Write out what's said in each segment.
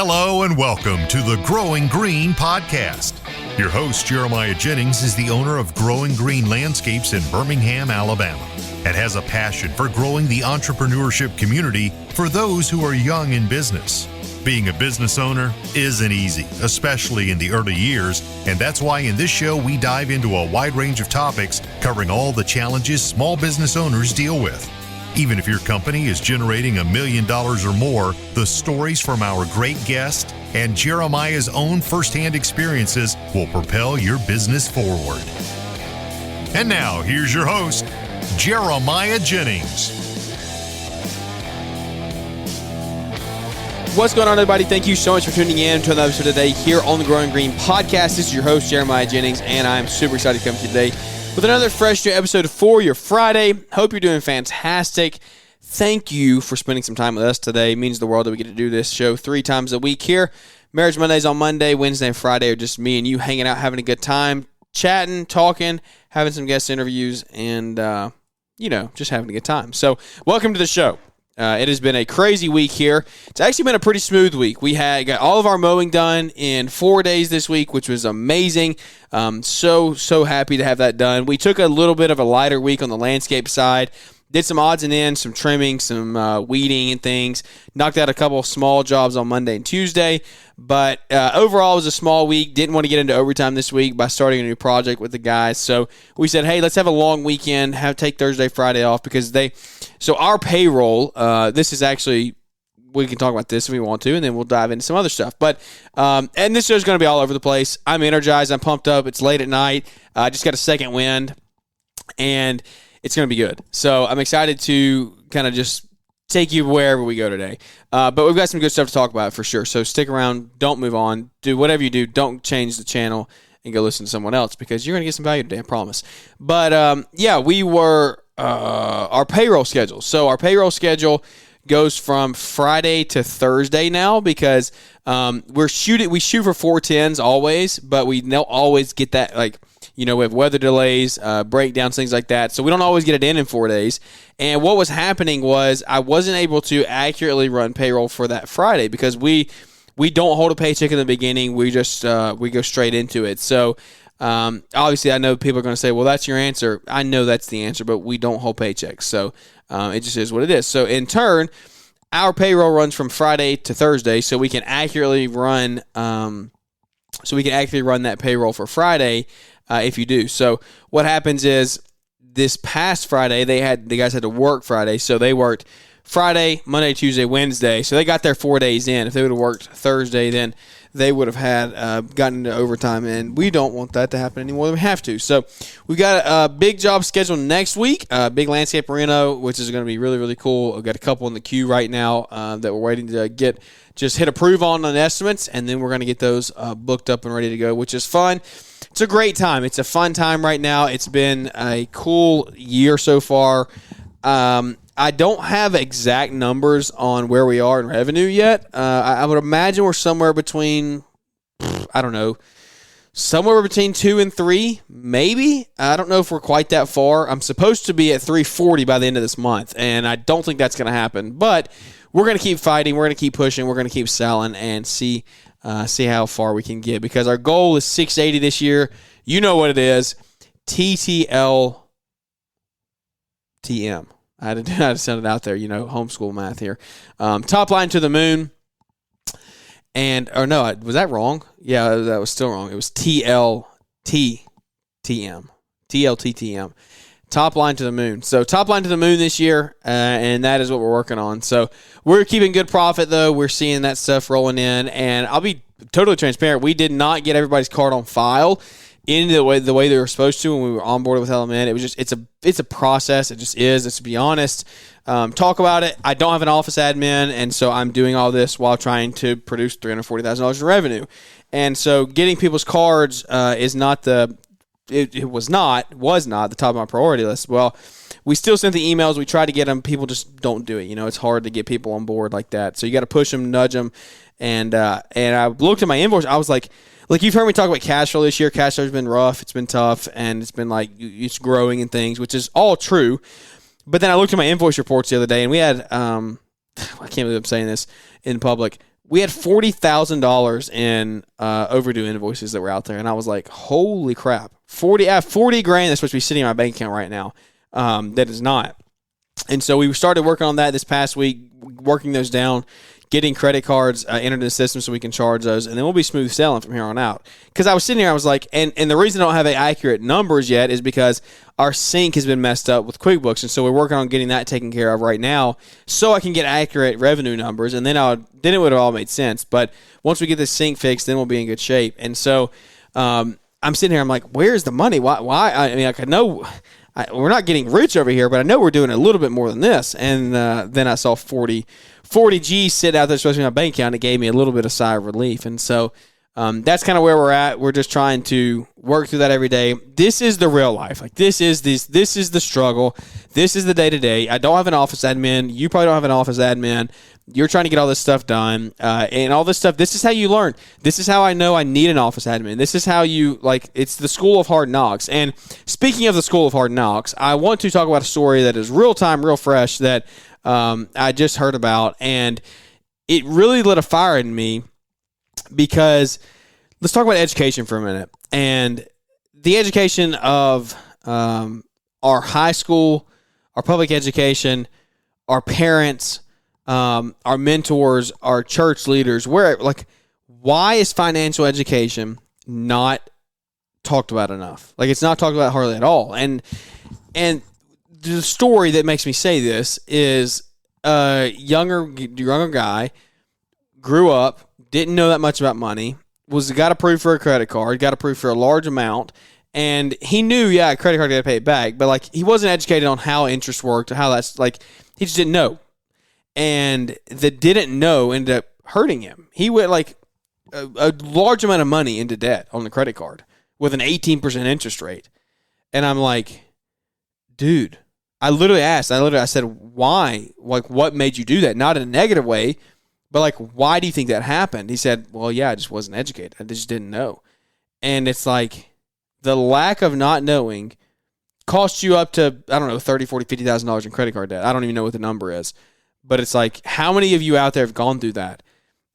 Hello and welcome to the Growing Green podcast. Your host, Jeremiah Jennings, is the owner of Growing Green Landscapes in Birmingham, Alabama, and has a passion for growing the entrepreneurship community for those who are young in business. Being a business owner isn't easy, especially in the early years, and that's why in this show we dive into a wide range of topics covering all the challenges small business owners deal with. Even if your company is generating $1 million or more, the stories from our great guest and Jeremiah's own firsthand experiences will propel your business forward. And now, here's your host, Jeremiah Jennings. What's going on, everybody? Thank you so much for tuning in to another episode today here on the Growing Green podcast. This is your host, Jeremiah Jennings, and I'm super excited to come to you today with another fresh new episode for your Friday. Hope you're doing fantastic. Thank you for spending some time with us today. It means the world that we get to do this show 3 times a week here. Marriage Mondays on Monday, Wednesday and Friday are just me and you hanging out, having a good time, chatting, talking, having some guest interviews, and, just having a good time. So welcome to the show. It has been a crazy week here. It's actually been a pretty smooth week. We got all of our mowing done in 4 days this week, which was amazing. So happy to have that done. We took a little bit of a lighter week on the landscape side. Did some odds and ends, some trimming, some weeding and things. Knocked out a couple of small jobs on Monday and Tuesday. But overall, it was a small week. Didn't want to get into overtime this week by starting a new project with the guys. So we said, hey, let's have a long weekend. Take Thursday, Friday off because So our payroll, this is actually, we can talk about this if we want to, and then we'll dive into some other stuff. But and this show's going to be all over the place. I'm energized. I'm pumped up. It's late at night. I just got a second wind, and it's going to be good. So I'm excited to kind of just take you wherever we go today. But we've got some good stuff to talk about for sure. So stick around. Don't move on. Do whatever you do. Don't change the channel and go listen to someone else because you're going to get some value today, I promise. But, we were our payroll schedule. So our payroll schedule goes from Friday to Thursday now because we shoot for 410s always, but we don't always get that, we have weather delays, breakdowns, things like that. So we don't always get it in 4 days. And what was happening was I wasn't able to accurately run payroll for that Friday because we don't hold a paycheck in the beginning. We just we go straight into it. So obviously I know people are going to say, well, that's your answer. I know that's the answer, but we don't hold paychecks. So it just is what it is. So in turn, our payroll runs from Friday to Thursday so we can accurately run that payroll for Friday. If you do. So what happens is this past Friday, the guys had to work Friday. So they worked Friday, Monday, Tuesday, Wednesday. So they got their 4 days in. If they would have worked Thursday, then they would have had gotten into overtime. And we don't want that to happen any more than we have to. So we got a big job scheduled next week. Big landscape Reno, which is going to be really, really cool. We've got a couple in the queue right now that we're waiting to just hit approve on estimates. And then we're going to get those booked up and ready to go, which is fun. It's a great time. It's a fun time right now. It's been a cool year so far. I don't have exact numbers on where we are in revenue yet. I would imagine we're somewhere between, somewhere between 2 and 3, maybe. I don't know if we're quite that far. I'm supposed to be at 340 by the end of this month, and I don't think that's going to happen. But we're going to keep fighting. We're going to keep pushing. We're going to keep selling and see how far we can get because our goal is 680 this year. You know what it is. TTL TM. I had to send it out there, homeschool math here. Top line to the moon. Was that wrong? Yeah, that was still wrong. It was TLTTM. TLTTM. Top line to the moon. So top line to the moon this year, and that is what we're working on. So we're keeping good profit, though. We're seeing that stuff rolling in, and I'll be totally transparent. We did not get everybody's card on file in the way they were supposed to when we were onboarded with Element. It was just it's a process. It just is. Let's be honest. Talk about it. I don't have an office admin, and so I'm doing all this while trying to produce $340,000 in revenue. And so getting people's cards is not the It was not the top of my priority list. Well, we still sent the emails. We tried to get them. People just don't do it. It's hard to get people on board like that. So you got to push them, nudge them. And I looked at my invoice. I was like, you've heard me talk about cash flow this year. Cash flow's been rough. It's been tough. And it's been it's growing and things, which is all true. But then I looked at my invoice reports the other day, and we had, I can't believe I'm saying this in public. we had $40,000 in overdue invoices that were out there, and I was like, "Holy crap! I have 40 grand that's supposed to be sitting in my bank account right now. That is not." And so we started working on that this past week, working those down, getting credit cards entered in the system so we can charge those, and then we'll be smooth sailing from here on out. Because I was sitting here, I was like, and the reason I don't have accurate numbers yet is because our sync has been messed up with QuickBooks, and so we're working on getting that taken care of right now so I can get accurate revenue numbers, and then it would have all made sense. But once we get this sync fixed, then we'll be in good shape. And so I'm sitting here, I'm like, where's the money? Why? I mean, I know we're not getting rich over here, but I know we're doing a little bit more than this. And then I saw 40 G's sit out there, especially in my bank account. It gave me a little bit of sigh of relief. And so that's kind of where we're at. We're just trying to work through that every day. This is the real life. Like this is the struggle. This is the day-to-day. I don't have an office admin. You probably don't have an office admin. You're trying to get all this stuff done, and all this stuff. This is how you learn. This is how I know I need an office admin. This is how you, it's the school of hard knocks. And speaking of the school of hard knocks, I want to talk about a story that is real time, real fresh that I just heard about, and it really lit a fire in me because let's talk about education for a minute. And the education of our high school, our public education, our parents, our mentors, our church leaders, why is financial education not talked about enough? It's not talked about hardly at all. And the story that makes me say this is a younger guy grew up, didn't know that much about money, got approved for a credit card, got approved for a large amount, and he knew, a credit card got to pay it back, but he wasn't educated on how interest worked, how that's he just didn't know. And the didn't know ended up hurting him. He went a large amount of money into debt on the credit card with an 18% interest rate. And I'm like, dude, I literally asked, I said, why? What made you do that? Not in a negative way, but why do you think that happened? He said, well, I just wasn't educated. I just didn't know. And it's the lack of not knowing costs you up to, I don't know, $30,000, $40,000, $50,000 in credit card debt. I don't even know what the number is. But it's how many of you out there have gone through that?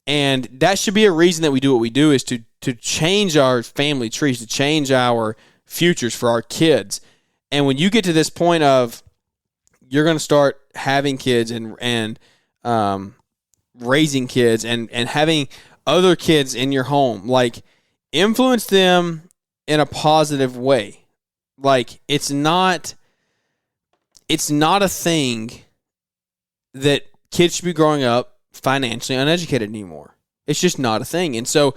And that should be a reason that we do what we do, is to change our family trees, to change our futures for our kids. And when you get to this point of you're going to start having kids and raising kids and having other kids in your home, influence them in a positive way. It's not a thing that kids should be growing up financially uneducated anymore. It's just not a thing. And so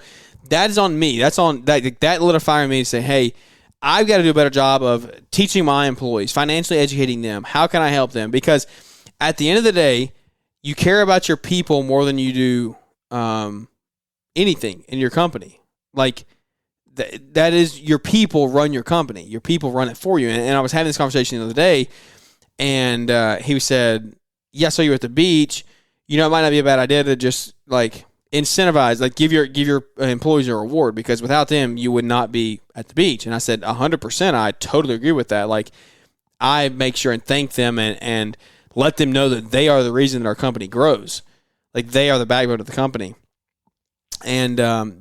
that is on me. That lit a fire in me to say, hey, I've got to do a better job of teaching my employees, financially educating them. How can I help them? Because at the end of the day, you care about your people more than you do anything in your company. That is, your people run your company. Your people run it for you. And I was having this conversation the other day, and he said, I saw you at the beach. It might not be a bad idea to just incentivize, give your employees a reward, because without them, you would not be at the beach. And I said, 100%, I totally agree with that. I make sure and thank them and let them know that they are the reason that our company grows. They are the backbone of the company. And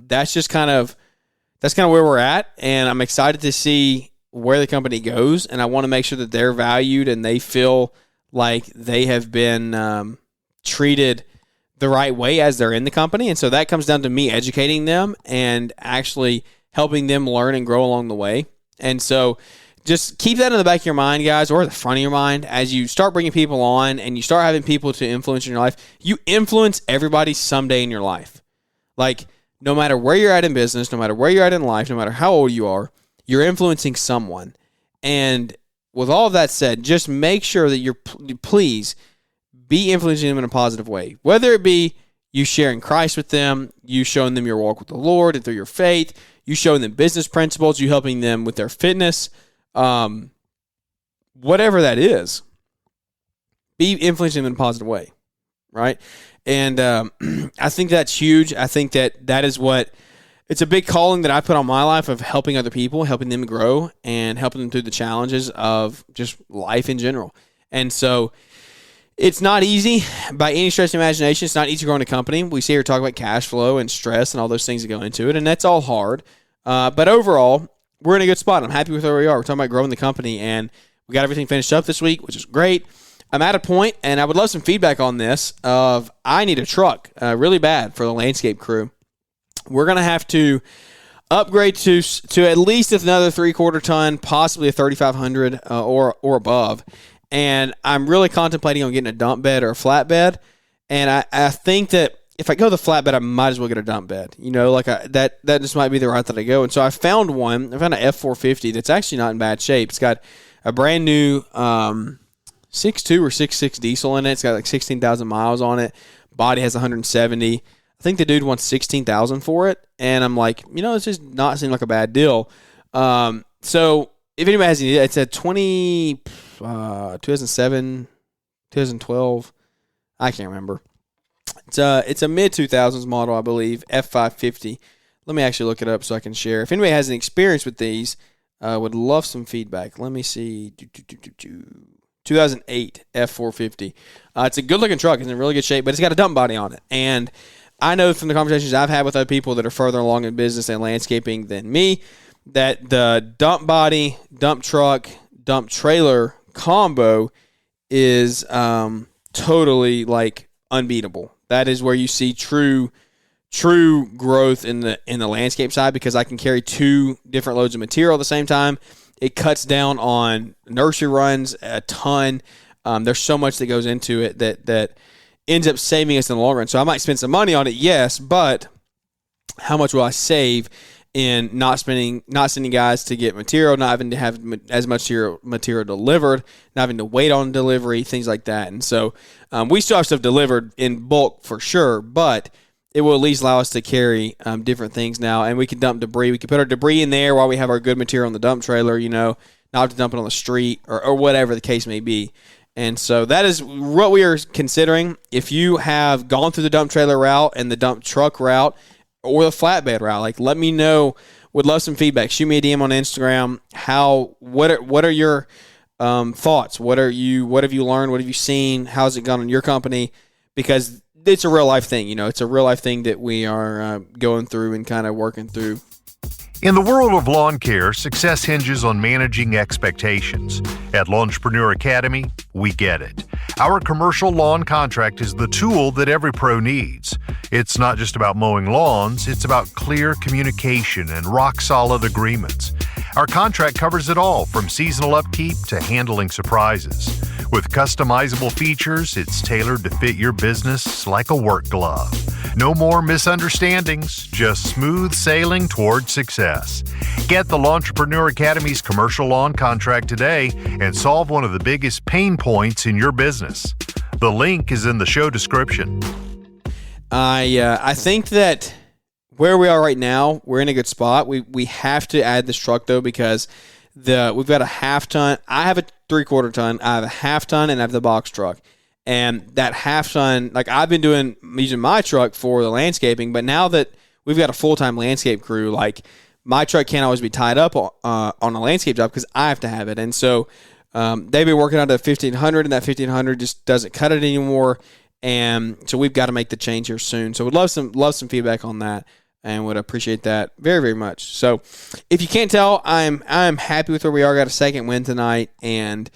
that's where we're at. And I'm excited to see where the company goes. And I want to make sure that they're valued and they feel like they have been treated the right way as they're in the company. And so that comes down to me educating them and actually helping them learn and grow along the way. And so just keep that in the back of your mind, guys, or the front of your mind as you start bringing people on and you start having people to influence in your life. You influence everybody someday in your life. No matter where you're at in business, no matter where you're at in life, no matter how old you are, you're influencing someone. And with all of that said, just make sure that please be influencing them in a positive way. Whether it be you sharing Christ with them, you showing them your walk with the Lord and through your faith, you showing them business principles, you helping them with their fitness, whatever that is, be influencing them in a positive way, right? And I think that's huge. I think that is it's a big calling that I put on my life of helping other people, helping them grow, and helping them through the challenges of just life in general. And so It's not easy by any stretch of the imagination. It's not easy growing a company. We see her talk about cash flow and stress and all those things that go into it, and that's all hard. But overall, we're in a good spot. I'm happy with where we are. We're talking about growing the company, and we got everything finished up this week, which is great. I'm at a point, and I would love some feedback on this, of I need a truck really bad for the landscape crew. We're going to have to upgrade to at least another 3/4 ton, possibly a 3500 or above. And I'm really contemplating on getting a dump bed or a flatbed. And I think that if I go the flatbed, I might as well get a dump bed. That just might be the route that I go. And so I found one. I found an F450 that's actually not in bad shape. It's got a brand new 6.2 or 6.6 diesel in it. It's got like 16,000 miles on it. Body has 170. I think the dude wants 16,000 for it. And I'm like, it's just not seem like a bad deal. So if anybody has any, it's a 2007, 2012. I can't remember. It's a mid-2000s model, I believe, F550. Let me actually look it up so I can share. If anybody has any experience with these, would love some feedback. Let me see. 2008 F450. It's a good-looking truck. It's in really good shape, but it's got a dump body on it. And I know from the conversations I've had with other people that are further along in business and landscaping than me that the dump body, dump truck, dump trailer combo is totally like unbeatable. That is where you see true growth in the landscape side, because I can carry 2 different loads of material at the same time. It cuts down on nursery runs a ton. There's so much that goes into it that ends up saving us in the long run. So I might spend some money on it, yes, but how much will I save in not sending guys to get material, not having to have as much material delivered, not having to wait on delivery, things like that. And so we still have stuff delivered in bulk for sure, but it will at least allow us to carry different things now, and we can dump debris. We can put our debris in there while we have our good material on the dump trailer, not have to dump it on the street or whatever the case may be. And so that is what we are considering. If you have gone through the dump trailer route and the dump truck route or the flatbed route, let me know. Would love some feedback. Shoot me a DM on Instagram. What are your thoughts? What have you learned? What have you seen? How's it gone in your company? Because it's a real life thing. It's a real life thing that we are going through and kind of working through. In the world of lawn care, success hinges on managing expectations. At Lawntrepreneur Academy, we get it. Our commercial lawn contract is the tool that every pro needs. It's not just about mowing lawns, it's about clear communication and rock-solid agreements. Our contract covers it all, from seasonal upkeep to handling surprises. With customizable features, it's tailored to fit your business like a work glove. No more misunderstandings, just smooth sailing toward success. Get the Lawntrepreneur Academy's commercial lawn contract today and solve one of the biggest pain points in your business. The link is in the show description. I think that where we are right now, we're in a good spot. We have to add this truck though, because we've got a half ton. I have a 3/4 ton. I have a half ton, and I have the box truck. And that half ton, I've been using my truck for the landscaping, but now that we've got a full-time landscape crew, my truck can't always be tied up on a landscape job because I have to have it. And so they've been working on the 1500, and that 1500 just doesn't cut it anymore. And so we've got to make the change here soon. So we'd love some feedback on that, and would appreciate that very, very much. So if you can't tell, I'm happy with where we are. Got a second win tonight, and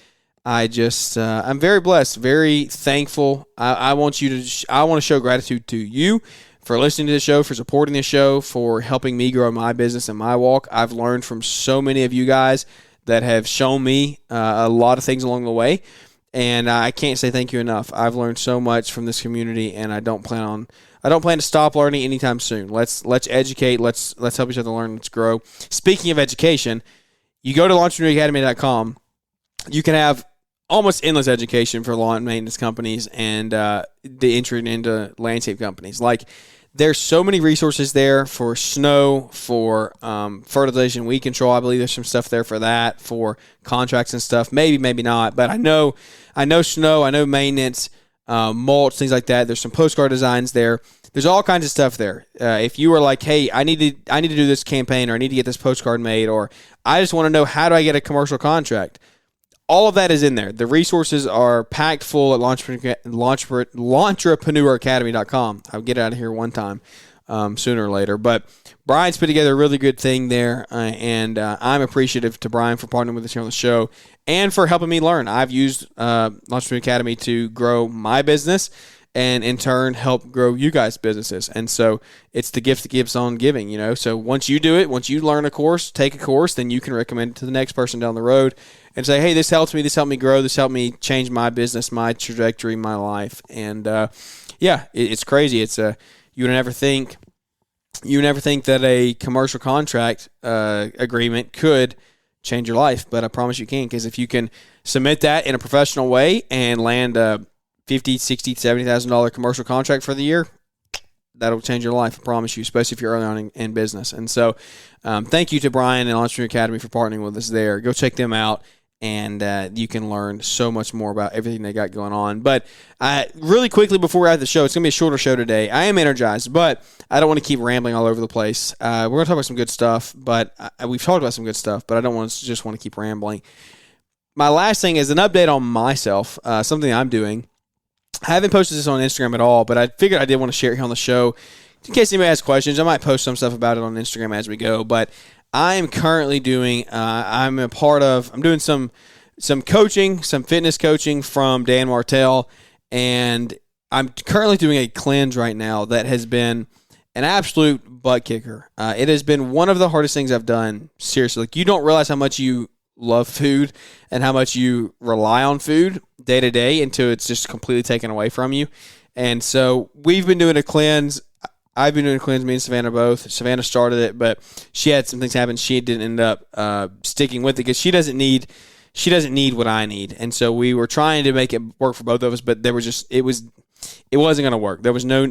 I'm very blessed, very thankful. I want to show gratitude to you for listening to the show, for supporting the show, for helping me grow my business and my walk. I've learned from so many of you guys that have shown me a lot of things along the way, and I can't say thank you enough. I've learned so much from this community, and I don't plan to stop learning anytime soon. Let's educate. Let's help each other learn. Let's grow. Speaking of education, you go to launchpreneuracademy.com. You can have almost endless education for lawn maintenance companies and the entry into landscape companies. There's so many resources there for snow, for fertilization, weed control. I believe there's some stuff there for that, for contracts and stuff. Maybe not. But I know snow. I know maintenance, mulch, things like that. There's some postcard designs there. There's all kinds of stuff there. If you were like, hey, I need to do this campaign, or I need to get this postcard made, or I just want to know, how do I get a commercial contract? all of that is in there. The resources are packed full at launchpreneuracademy.com. I'll get it out of here one time sooner or later. But Brian's put together a really good thing there, and I'm appreciative to Brian for partnering with us here on the show and for helping me learn. I've used Launchpreneur Academy to grow my business and in turn help grow you guys' businesses. And so it's the gift that gives on giving, you know. So once you do it, once you learn a course, take a course, then you can recommend it to the next person down the road and say, hey, this helped me grow, this helped me change my business, my trajectory, my life. And it's crazy. It's you would never think that a commercial contract agreement could change your life, but I promise you can, because if you can submit that in a professional way and land a $50,000, $60,000, $70,000 commercial contract for the year, that'll change your life, I promise you, especially if you're early on in business. And so thank you to Brian and Entrepreneur Academy for partnering with us there. Go check them out, and you can learn so much more about everything they got going on. But really quickly before we're at the show, it's going to be a shorter show today. I am energized, but I don't want to keep rambling all over the place. We're going to talk about some good stuff, but we've talked about some good stuff, but I don't want to keep rambling. My last thing is an update on myself, something I'm doing. I haven't posted this on Instagram at all, but I figured I did want to share it here on the show. In case anybody has questions, I might post some stuff about it on Instagram as we go. But I am currently doing, I'm doing some coaching, some fitness coaching from Dan Martell, and I'm currently doing a cleanse right now that has been an absolute butt kicker. It has been one of the hardest things I've done, seriously. Like, you don't realize how much you love food and how much you rely on food day to day until it's just completely taken away from you. And so we've been doing a cleanse. I've been doing a cleanse, me and Savannah both. Savannah started it, but she had some things happen. She didn't end up sticking with it because she doesn't need what I need. And so we were trying to make it work for both of us, but it wasn't going to work.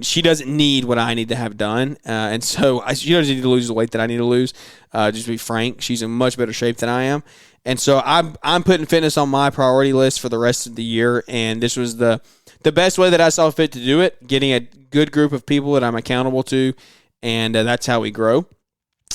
She doesn't need what I need to have done. And so she doesn't need to lose the weight that I need to lose. Just to be frank, she's in much better shape than I am. And so I'm putting fitness on my priority list for the rest of the year. And this was the best way that I saw fit to do it, getting a good group of people that I'm accountable to. And that's how we grow.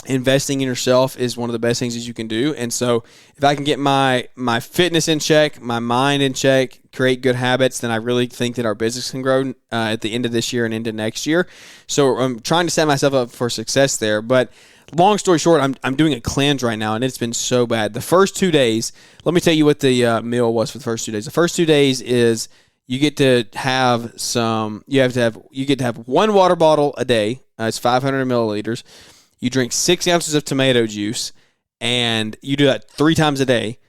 Investing in yourself is one of the best things that you can do. And so if I can get my fitness in check, my mind in check, create good habits, then I really think that our business can grow at the end of this year and into next year. So I'm trying to set myself up for success there. But long story short, I'm doing a cleanse right now, and it's been so bad. The first 2 days, let me tell you what the meal was for the first 2 days. The first 2 days is you get to have one water bottle a day. It's 500 milliliters. You drink 6 ounces of tomato juice, and you do that 3 times a day.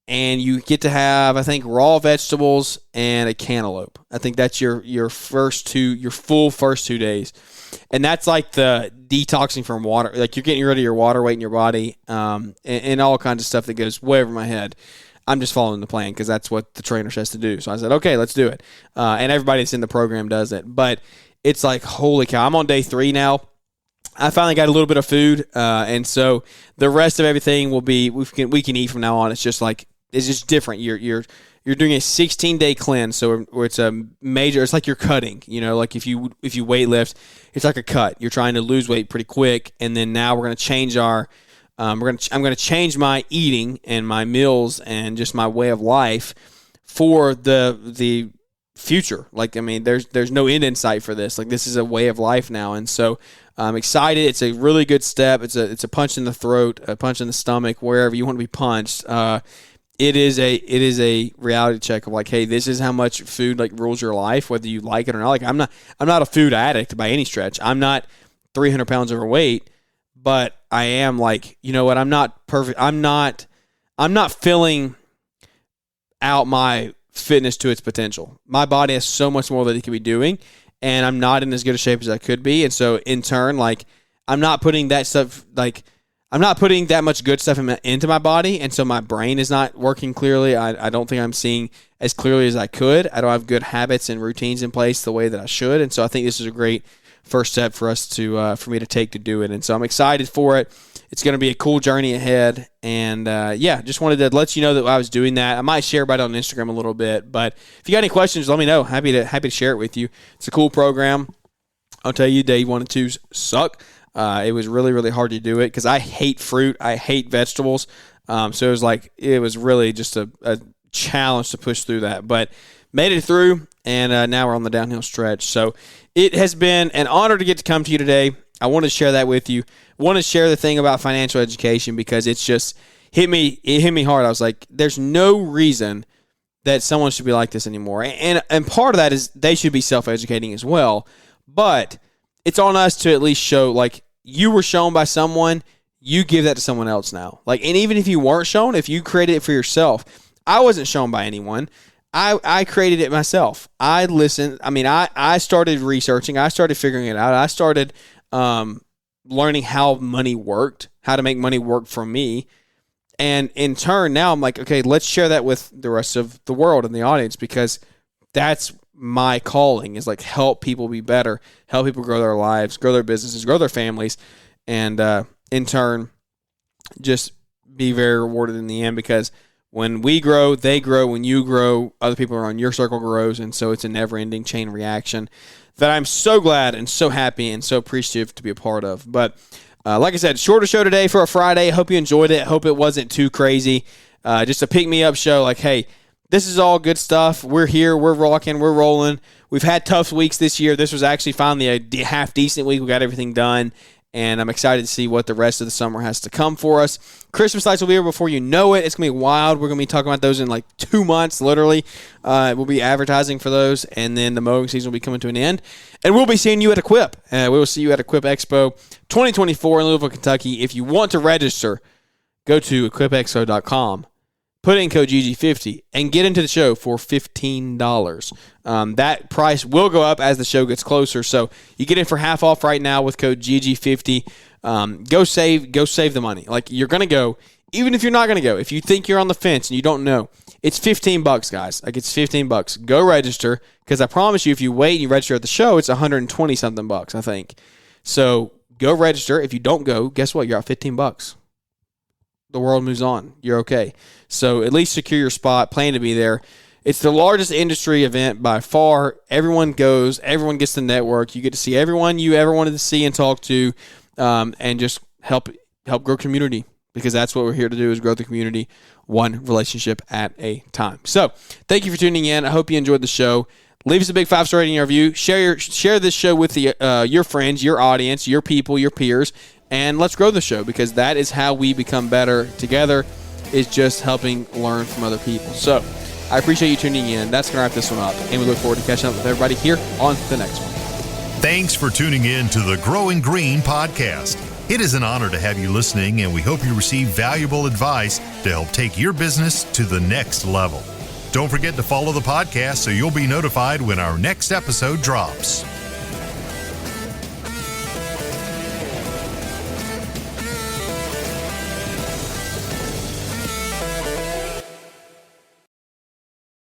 And you get to have, I think, raw vegetables and a cantaloupe. I think that's your full first 2 days. And that's like the detoxing from water. Like, you're getting rid of your water weight in your body, and all kinds of stuff that goes way over my head. I'm just following the plan because that's what the trainer says to do. So I said, okay, let's do it. And everybody that's in the program does it. But it's like, holy cow, I'm on day 3 now. I finally got a little bit of food, and so the rest of everything will be we can eat from now on. It's just different. You're doing a 16-day cleanse, so it's a major. It's like you're cutting. You know, like if you weight lift, it's like a cut. You're trying to lose weight pretty quick, and then now we're going to change I'm going to change my eating and my meals and just my way of life for the future. Like, I mean, there's no end in sight for this. Like, this is a way of life now, and so I'm excited. It's a really good step. It's a punch in the throat, a punch in the stomach, wherever you want to be punched. It is a reality check of like, hey, this is how much food like rules your life, whether you like it or not. Like, I'm not a food addict by any stretch. I'm not 300 pounds overweight, but I am, like, you know what? I'm not perfect. I'm not filling out my fitness to its potential. My body has so much more that it could be doing, and I'm not in as good a shape as I could be. And so in turn, like, I'm not putting that much good stuff into my body. And so my brain is not working clearly. I don't think I'm seeing as clearly as I could. I don't have good habits and routines in place the way that I should. And so I think this is a great first step for us for me to take to do it. And so I'm excited for it. It's going to be a cool journey ahead. And just wanted to let you know that I was doing that. I might share about it on Instagram a little bit, but if you got any questions, let me know. Happy to share it with you. It's a cool program. I'll tell you, day 1 and 2 suck. It was really, really hard to do it because I hate fruit. I hate vegetables. So it was really just a challenge to push through that, but made it through, and now we're on the downhill stretch. So it has been an honor to get to come to you today. I want to share that with you. I want to share the thing about financial education because it's just hit me hard. I was like, there's no reason that someone should be like this anymore. And part of that is they should be self-educating as well. But it's on us to at least show, like, you were shown by someone, you give that to someone else now. Like, and even if you weren't shown, if you created it for yourself, I wasn't shown by anyone. I created it myself. I listened. I mean, I started researching. I started figuring it out. I started learning how money worked, how to make money work for me. And in turn, now I'm like, okay, let's share that with the rest of the world and the audience, because that's my calling, is like help people be better, help people grow their lives, grow their businesses, grow their families, and in turn, just be very rewarded in the end, because when we grow, they grow. When you grow, other people around your circle grows, and so it's a never-ending chain reaction that I'm so glad and so happy and so appreciative to be a part of. But like I said, shorter show today for a Friday. Hope you enjoyed it. Hope it wasn't too crazy. Just a pick-me-up show. Like, hey, this is all good stuff. We're here. We're rocking. We're rolling. We've had tough weeks this year. This was actually finally a half-decent week. We got everything done, and I'm excited to see what the rest of the summer has to come for us. Christmas lights will be here before you know it. It's going to be wild. We're going to be talking about those in like 2 months, literally. We'll be advertising for those, and then the mowing season will be coming to an end. And we'll be seeing you at Equip. We will see you at Equip Expo 2024 in Louisville, Kentucky. If you want to register, go to equipexpo.com. Put in code GG50 and get into the show for $15. That price will go up as the show gets closer, so you get in for half off right now with code GG50. Go save the money. Like, you're going to go, even if you're not going to go. If you think you're on the fence and you don't know, it's $15, guys. Like, it's $15. Go register, because I promise you, if you wait and you register at the show, it's $120-something, I think. So go register. If you don't go, guess what? You're out $15. The world moves on. You're okay. So at least secure your spot. Plan to be there. It's the largest industry event by far. Everyone goes. Everyone gets to network. You get to see everyone you ever wanted to see and talk to, and just help grow community, because that's what we're here to do, is grow the community one relationship at a time. So thank you for tuning in. I hope you enjoyed the show. Leave us a big 5-star rating and review. Share this show with your friends, your audience, your people, your peers, and let's grow the show, because that is how we become better together, is just helping learn from other people. So I appreciate you tuning in. That's going to wrap this one up, and we look forward to catching up with everybody here on the next one. Thanks for tuning in to the Growing Green podcast. It is an honor to have you listening, and we hope you receive valuable advice to help take your business to the next level. Don't forget to follow the podcast so you'll be notified when our next episode drops.